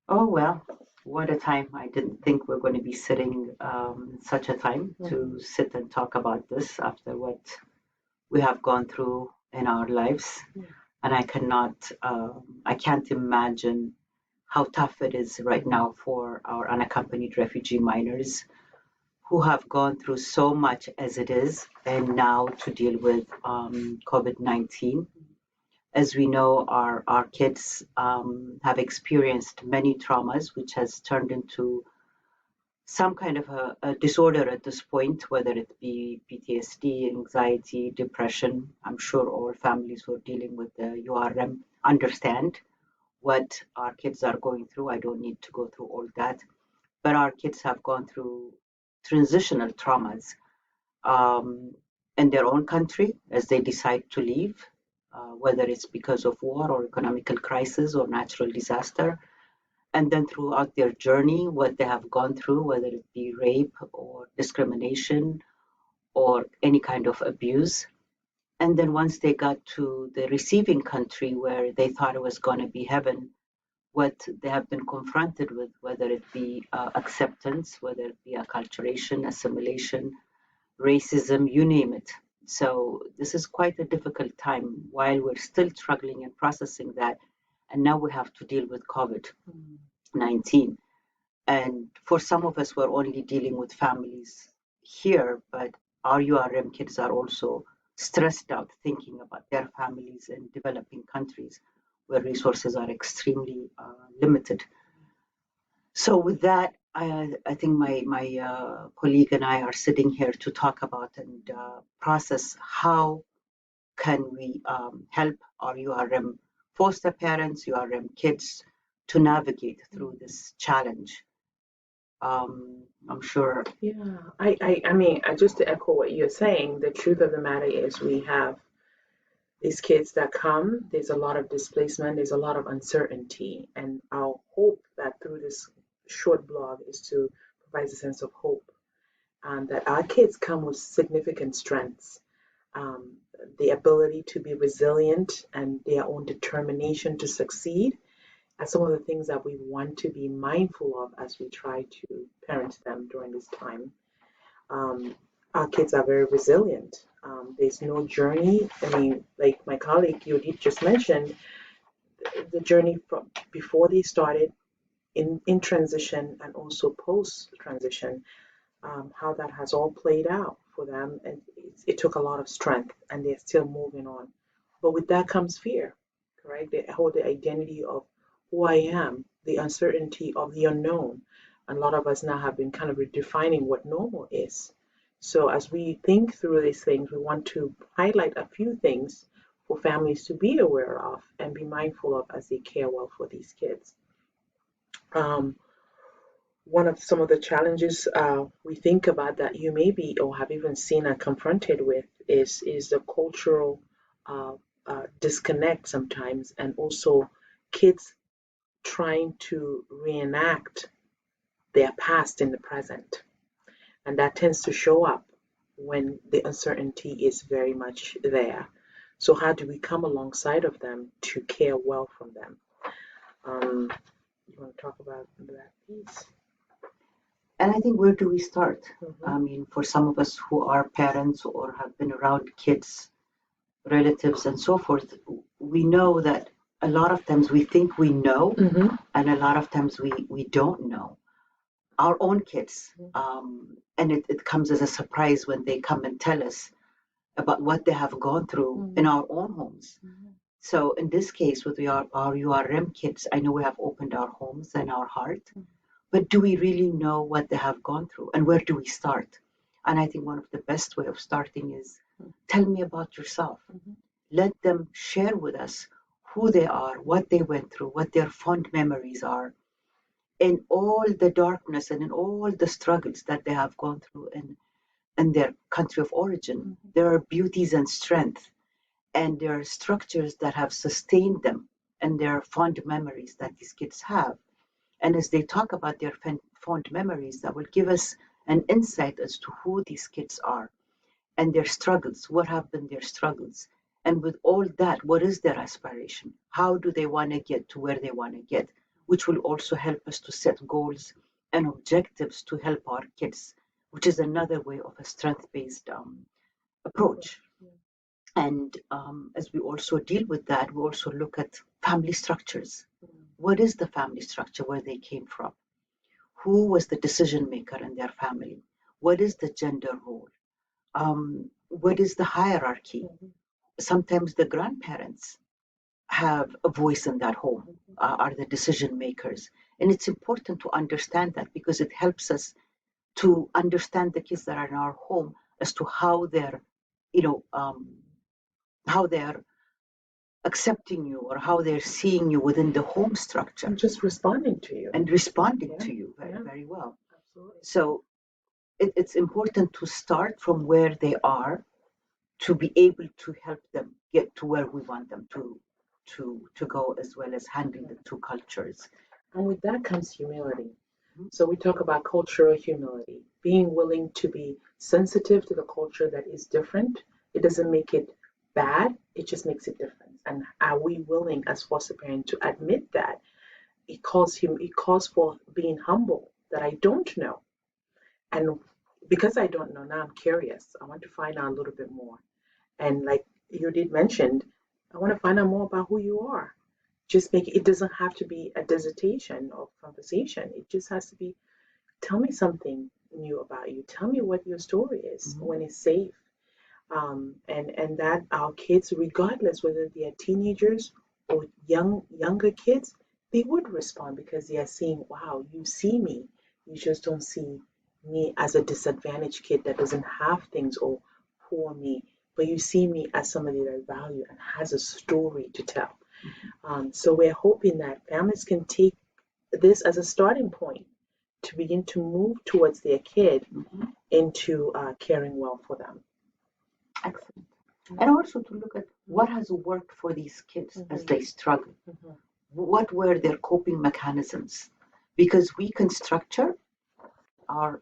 Oh, well, what a time. I didn't think we're going to be sitting such a time Mhm. to sit and talk about this after what we have gone through in our lives. Yeah. And I can't imagine how tough it is right now for our unaccompanied refugee minors who have gone through so much as it is, and now to deal with COVID-19. As we know, our kids have experienced many traumas, which has turned into some kind of a disorder at this point, whether it be PTSD, anxiety, depression. I'm sure all families who are dealing with the URM understand what our kids are going through. I don't need to go through all that, but our kids have gone through transitional traumas um, in their own country as they decide to leave, whether it's because of war or economical crisis or natural disaster. And then throughout their journey, what they have gone through, whether it be rape or discrimination or any kind of abuse. And then once they got to the receiving country where they thought it was going to be heaven, what they have been confronted with, whether it be acceptance, whether it be acculturation, assimilation, racism, you name it. So this is quite a difficult time while we're still struggling and processing that. And now we have to deal with COVID Mhm. 19. And for some of us, we're only dealing with families here, but our URM kids are also stressed out thinking about their families in developing countries where resources are extremely limited. So with that, I think my colleague and I are sitting here to talk about and process how can we help our URM foster parents, URM kids to navigate through this challenge. I'm sure. Yeah, I mean, just to echo what you're saying, the truth of the matter is we have these kids that come, there's a lot of displacement, there's a lot of uncertainty, and our hope that through this short blog is to provide a sense of hope, that our kids come with significant strengths, um, the ability to be resilient and their own determination to succeed are some of the things that we want to be mindful of as we try to parent them during this time. Um, our kids are very resilient. There's no journey. I mean, like my colleague Yodit just mentioned, the journey from before they started in transition and also post transition, how that has all played out for them. And it took a lot of strength, and they're still moving on. But with that comes fear, correct? They hold the identity of who I am, the uncertainty of the unknown. And a lot of us now have been kind of redefining what normal is. So as we think through these things, we want to highlight a few things for families to be aware of and be mindful of as they care well for these kids. Um, One of some of the challenges we think about that you may be or have even seen and confronted with is the cultural disconnect sometimes, and also kids trying to reenact their past in the present, and that tends to show up when the uncertainty is very much there. So how do we come alongside of them to care well for them? um, you want to talk about that piece? And I think, where do we start? Mm-hmm. I mean, for some of us who are parents or have been around kids, relatives, and so forth, we know that a lot of times we think we know, Mm-hmm. and a lot of times we don't know. Our own kids, and it comes as a surprise when they come and tell us about what they have gone through in Mm-hmm. our own homes. So in this case, with our URM kids, I know we have opened our homes and our heart, but do we really know what they have gone through, and where do we start? And I think one of the best way of starting is, tell me about yourself. Mm-hmm. Let them share with us who they are, what they went through, what their fond memories are, in all the darkness and in all the struggles that they have gone through in their country of origin. Mm-hmm. There are beauties and strength, and there are structures that have sustained them, and there are fond memories that these kids have. And as they talk about their fond memories, that will give us an insight as to who these kids are and their struggles, what have been their struggles. And with all that, what is their aspiration? How do they want to get to where they want to get? which will also help us to set goals and objectives to help our kids, which is another way of a strength-based approach. And as we also deal with that, we also look at family structures. What is the family structure, where they came from? Who was the decision maker in their family? What is the gender role? What is the hierarchy? Sometimes the grandparents have a voice in that home, are the decision makers. And it's important to understand that, because it helps us to understand the kids that are in our home as to how they're, how they're accepting you, or how they're seeing you within the home structure. And just responding to you. And responding to you very well. Absolutely. So it's important to start from where they are, to be able to help them get to where we want them to go, as well as handling the two cultures. And with that comes humility. So we talk about cultural humility, being willing to be sensitive to the culture that is different. It doesn't make it bad, it just makes it different. And are we willing as foster parents to admit that? It calls for being humble, that I don't know. And because I don't know, now I'm curious. I want to find out a little bit more. And like you did mention, I want to find out more about who you are. Just make it doesn't have to be a dissertation or conversation. It just has to be, tell me something new about you. Tell me what your story is when it's safe. And that our kids, regardless whether they are teenagers or younger kids, they would respond, because they are seeing, wow, you see me. You just don't see me as a disadvantaged kid that doesn't have things, or poor me, but you see me as somebody that value and has a story to tell. So we're hoping that families can take this as a starting point to begin to move towards their kid into caring well for them. Excellent. And also to look at what has worked for these kids as they struggle. What were their coping mechanisms? Because we can structure our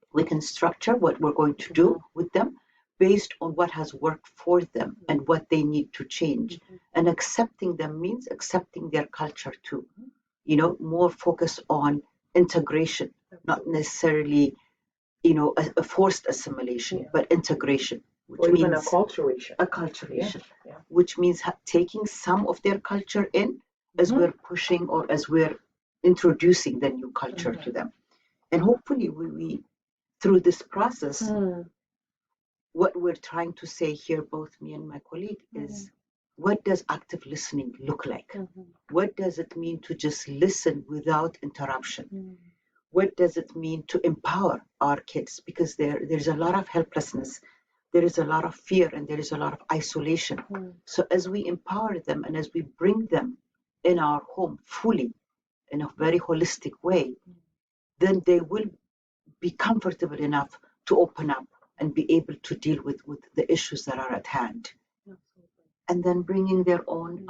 what we're going to do with them based on what has worked for them and what they need to change. And accepting them means accepting their culture too. More focus on integration, not necessarily a forced assimilation, but integration, which or even means acculturation. Which means taking some of their culture in as we're pushing, or as we're introducing the new culture to them. And hopefully we through this process, what we're trying to say here, both me and my colleague, is what does active listening look like? What does it mean to just listen without interruption? What does it mean to empower our kids? Because there's a lot of helplessness, there is a lot of fear, and there is a lot of isolation. So as we empower them and as we bring them in our home fully, in a very holistic way, then they will be comfortable enough to open up and be able to deal with the issues that are at hand. And then bringing their own,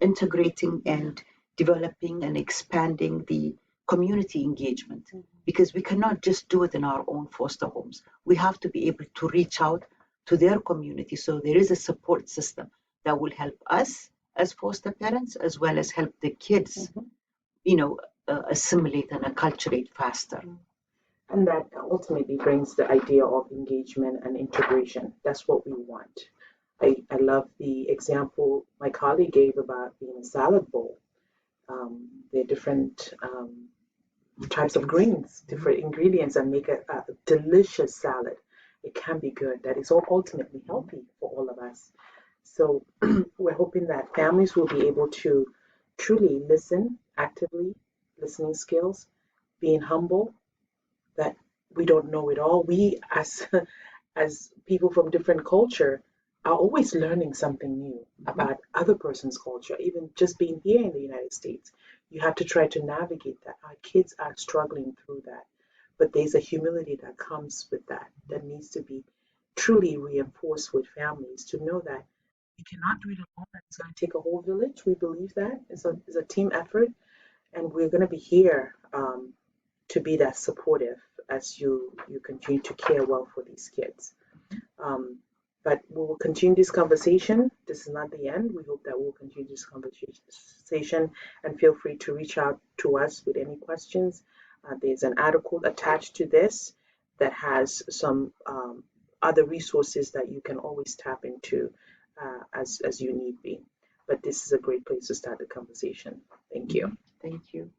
integrating and developing and expanding the community engagement, because we cannot just do it in our own foster homes. We have to be able to reach out to their community, so there is a support system that will help us as foster parents, as well as help the kids, assimilate and acculturate faster. And that ultimately brings the idea of engagement and integration. That's what we want. I love the example my colleague gave about being a salad bowl. There are different types of greens, different ingredients that make a delicious salad. It can be good. That is all ultimately healthy for all of us. So we're hoping that families will be able to truly listen actively, listening skills, being humble, that we don't know it all. We as people from different culture are always learning something new about other person's culture. Even just being here in the United States, you have to try to navigate that. Our kids are struggling through that, but there's a humility that comes with that needs to be truly reinforced with families, to know that you cannot do it alone. It's going to take a whole village. We believe that it's a team effort, and we're going to be here to be that supportive as you continue to care well for these kids. But we will continue this conversation. This is not the end. We hope that we'll continue this conversation, and feel free to reach out to us with any questions. There's an article attached to this that has some other resources that you can always tap into as you need be. But this is a great place to start the conversation. Thank you. Thank you.